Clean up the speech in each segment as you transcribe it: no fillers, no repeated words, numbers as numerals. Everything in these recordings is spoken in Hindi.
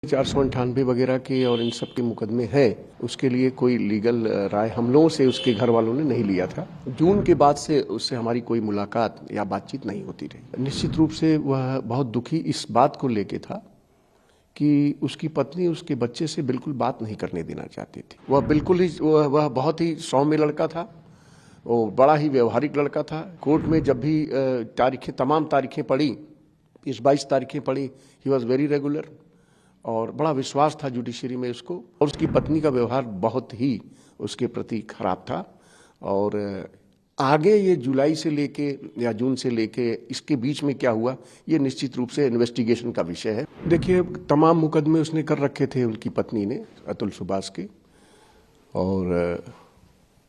498 वगैरह के और इन सब के मुकदमे हैं, उसके लिए कोई लीगल राय हम लोगों से उसके घर वालों ने नहीं लिया था। जून के बाद से उससे हमारी कोई मुलाकात या बातचीत नहीं होती रही। निश्चित रूप से वह बहुत दुखी इस बात को लेके था कि उसकी पत्नी उसके बच्चे से बिल्कुल बात नहीं करने देना चाहती थी। वह बहुत ही सौम्य लड़का था, वो बड़ा ही व्यवहारिक लड़का था। कोर्ट में जब भी तमाम तारीखें पड़ी, 22 तारीखें पड़ी, ही वॉज वेरी रेगुलर और बड़ा विश्वास था जुडिशरी में उसको। और उसकी पत्नी का व्यवहार बहुत ही उसके प्रति खराब था। और आगे ये जुलाई से लेके या जून से लेके इसके बीच में क्या हुआ, ये निश्चित रूप से इन्वेस्टिगेशन का विषय है। देखिए, तमाम मुकदमे उसने कर रखे थे उनकी पत्नी ने, अतुल सुभाष के, और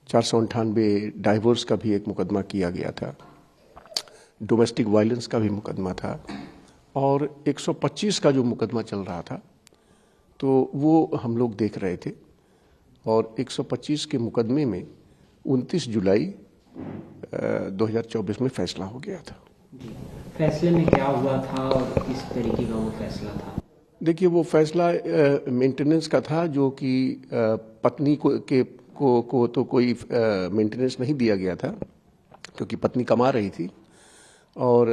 498 डाइवोर्स का भी एक मुकदमा किया गया था, डोमेस्टिक वायलेंस का भी मुकदमा था, और 125 का जो मुकदमा चल रहा था तो वो हम लोग देख रहे थे। और 125 के मुकदमे में 29 जुलाई 2024 में फैसला हो गया था। फैसले में क्या हुआ था और किस तरीके का वो फैसला था? देखिए, वो फैसला मेंटेनेंस का था, जो कि पत्नी को तो कोई मेंटेनेंस नहीं दिया गया था क्योंकि पत्नी कमा रही थी, और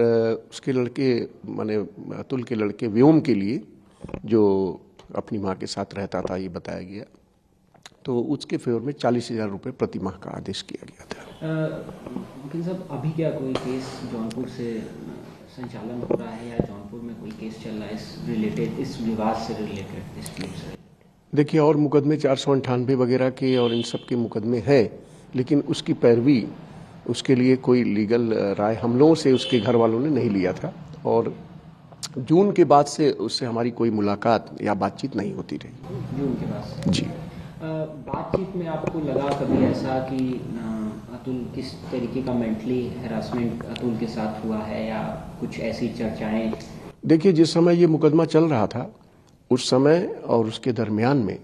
उसके लड़के माने अतुल के लड़के व्योम के लिए, जो अपनी माँ के साथ रहता था, ये बताया गया, तो उसके फेवर में 40,000 रुपये प्रति माह का आदेश किया गया था। वकील साहब, अभी क्या कोई केस जौनपुर से संचालन हो रहा है या जौनपुर में कोई केस चल रहा है इस विवाद से रिलेटेड डिस्प्यूट से? देखिए, और मुकदमे 498 वगैरह के और इन सब के मुकदमे हैं, लेकिन उसकी पैरवी, उसके लिए कोई लीगल राय हम लोगों से उसके घर वालों ने नहीं लिया था। और जून के बाद से उससे हमारी कोई मुलाकात या बातचीत नहीं होती रही। जून के बाद से? जी। बातचीत में आपको लगा कभी ऐसा कि अतुल किस तरीके का मेंटली हैरासमेंट अतुल के साथ हुआ है या कुछ ऐसी चर्चाएं? देखिए, जिस समय ये मुकदमा चल रहा था उस समय और उसके दरमियान में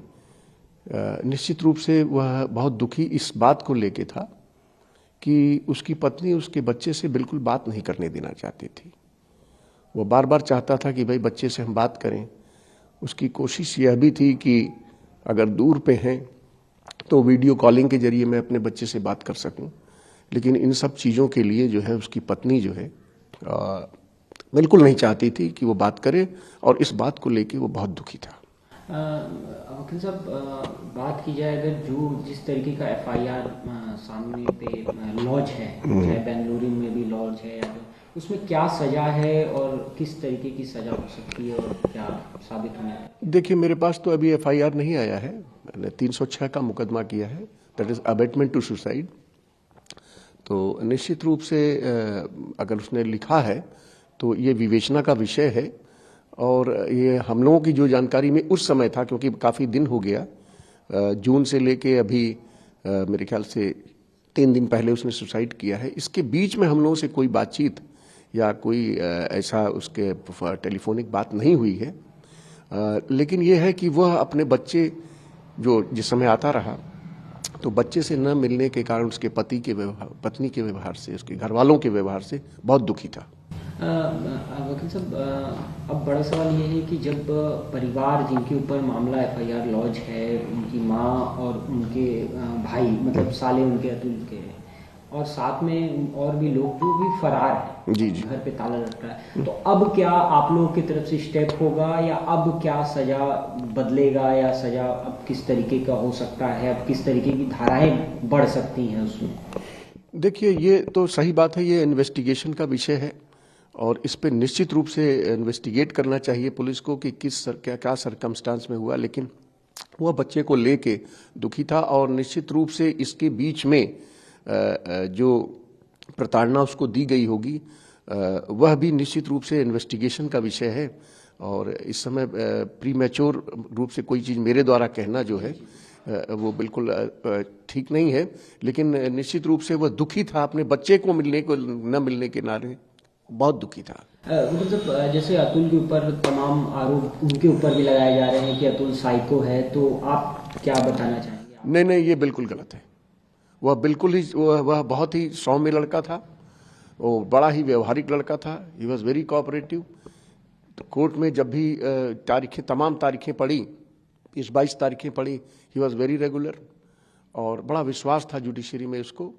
निश्चित रूप से वह बहुत दुखी इस बात को लेके था कि उसकी पत्नी उसके बच्चे से बिल्कुल बात नहीं करने देना चाहती थी। वो बार बार चाहता था कि भाई बच्चे से हम बात करें। उसकी कोशिश यह भी थी कि अगर दूर पे हैं तो वीडियो कॉलिंग के जरिए मैं अपने बच्चे से बात कर सकूं, लेकिन इन सब चीज़ों के लिए जो है उसकी पत्नी जो है बिल्कुल नहीं चाहती थी कि वो बात करे, और इस बात को लेके वो बहुत दुखी था। वकील साहब, बात की जाए अगर जो जिस तरीके का FIR सामने पे लॉज है, चाहे बेंगलुरु में भी लॉज है, या उसमें क्या सजा है और किस तरीके की सजा हो सकती है और क्या साबित होना है? देखिए, मेरे पास तो अभी FIR नहीं आया है। मैंने 306 का मुकदमा किया है, that is abetment to suicide. तो निश्चित रूप से अगर उसने लिखा है तो ये विवेचना का विषय है। और ये हम लोगों की जो जानकारी में उस समय था, क्योंकि काफ़ी दिन हो गया, जून से लेके अभी मेरे ख्याल से 3 दिन पहले उसने सुसाइड किया है। इसके बीच में हम लोगों से कोई बातचीत या कोई ऐसा उसके टेलीफोनिक बात नहीं हुई है। लेकिन यह है कि वह अपने बच्चे जो जिस समय आता रहा, तो बच्चे से न मिलने के कारण उसके पत्नी के व्यवहार से, उसके घर वालों के व्यवहार से बहुत दुखी था। वकील साहब, अब बड़ा सवाल ये है कि जब परिवार जिनके ऊपर मामला FIR लॉज है, उनकी माँ और उनके भाई, मतलब साले उनके अतुल के, और साथ में और भी लोग जो भी फरार है, जी जी, घर पे ताला लटका है, तो अब क्या आप लोगों की तरफ से स्टेप होगा या अब क्या सजा बदलेगा या सजा अब किस तरीके का हो सकता है, अब किस तरीके की धाराएं बढ़ सकती हैं उसमें? देखिए, ये तो सही बात है, ये इन्वेस्टिगेशन का विषय है और इस पे निश्चित रूप से इन्वेस्टिगेट करना चाहिए पुलिस को कि क्या सरकमस्टांस में हुआ। लेकिन वह बच्चे को लेके दुखी था, और निश्चित रूप से इसके बीच में जो प्रताड़ना उसको दी गई होगी वह भी निश्चित रूप से इन्वेस्टिगेशन का विषय है। और इस समय प्रीमैच्योर रूप से कोई चीज़ मेरे द्वारा कहना जो है वो बिल्कुल ठीक नहीं है। लेकिन निश्चित रूप से वह दुखी था, अपने बच्चे को न मिलने के नारे बहुत दुखी था। मतलब जैसे अतुल के ऊपर तमाम आरोप उनके ऊपर भी लगाए जा रहे हैं कि अतुल साइको है, तो आप क्या बताना चाहेंगे? नहीं, ये बिल्कुल गलत है। वह बहुत ही सौम्य लड़का था, वो बड़ा ही व्यवहारिक लड़का था, ही वॉज वेरी कोऑपरेटिव। तो कोर्ट में जब भी तमाम तारीखें पड़ी, 22 तारीखें पड़ी, ही वॉज वेरी रेगुलर और बड़ा विश्वास था जुडिशरी में उसको।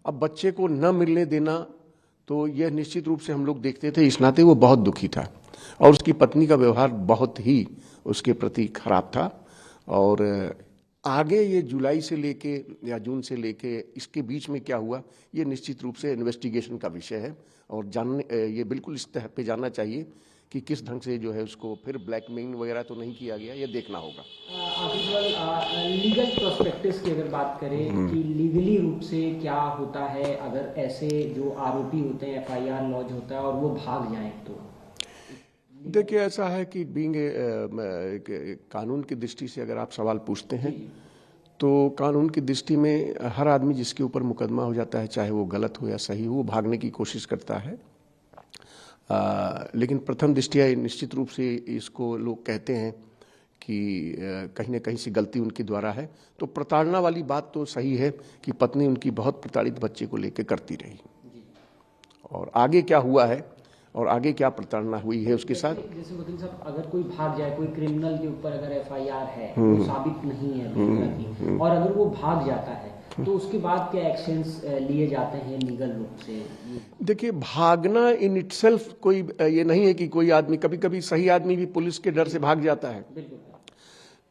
अब बच्चे को न मिलने देना तो यह निश्चित रूप से हम लोग देखते थे, इस नाते वो बहुत दुखी था और उसकी पत्नी का व्यवहार बहुत ही उसके प्रति खराब था। और आगे ये जुलाई से लेके या जून से लेके इसके बीच में क्या हुआ, ये निश्चित रूप से इन्वेस्टिगेशन का विषय है और ये बिल्कुल इस तह पे जानना चाहिए कि किस ढंग से जो है उसको फिर ब्लैकमेलिंग वगैरह तो नहीं किया गया, ये देखना होगा। लीगल प्रोस्पेक्टिव की अगर बात करें कि लीगली रूप से क्या होता है अगर ऐसे जो आरोपी होते हैं एफआईआर लॉन्च होता है और वो भाग जाएं तो? देखिए, ऐसा है कि बीइंग कानून की दृष्टि से अगर आप सवाल पूछते हैं तो कानून की दृष्टि में हर आदमी जिसके ऊपर मुकदमा हो जाता है, चाहे वो गलत हो या सही हो, वो भागने की कोशिश करता है। लेकिन प्रथम दृष्टया निश्चित रूप से इसको लोग कहते हैं कि कहीं न कहीं से गलती उनके द्वारा है। तो प्रताड़ना वाली बात तो सही है कि पत्नी उनकी बहुत प्रताड़ित बच्चे को लेकर करती रही और आगे क्या हुआ है और आगे क्या प्रताड़ना हुई है उसके साथ। जैसे वकील साहब, अगर कोई भाग जाए, कोई क्रिमिनल के ऊपर अगर एफआईआर है, वो साबित नहीं है और अगर वो भाग जाता है तो उसके बाद क्या एक्शंस लिए जाते हैं लीगल रूप से? देखिए, भागना इन इटसेल्फ कोई ये नहीं है कि कोई आदमी, कभी कभी सही आदमी भी पुलिस के डर से भाग जाता है।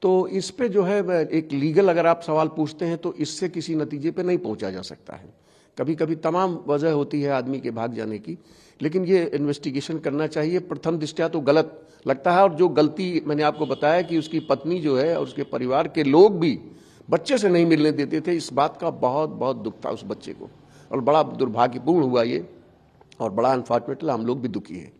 तो इस पे जो है एक लीगल अगर आप सवाल पूछते हैं तो इससे किसी नतीजे पे नहीं पहुंचा जा सकता है। कभी कभी तमाम वजह होती है आदमी के भाग जाने की, लेकिन ये इन्वेस्टिगेशन करना चाहिए। प्रथम दृष्टया तो गलत लगता है और जो गलती मैंने आपको बताया कि उसकी पत्नी जो है और उसके परिवार के लोग भी बच्चे से नहीं मिलने देते थे, इस बात का बहुत बहुत दुख था उस बच्चे को और बड़ा दुर्भाग्यपूर्ण हुआ ये और बड़ा अनफॉर्चुनेटली हम लोग भी दुखी हैं।